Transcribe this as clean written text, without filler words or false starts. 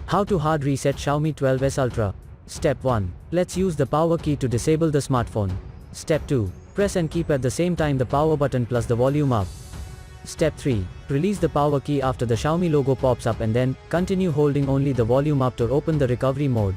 How to hard reset Xiaomi 12S Ultra. Step 1. Let's use the power key to disable the smartphone. Step 2. Press and keep at the same time the power button plus the volume up. Step 3. Release the power key after the Xiaomi logo pops up and then continue holding only the volume up to open the recovery mode.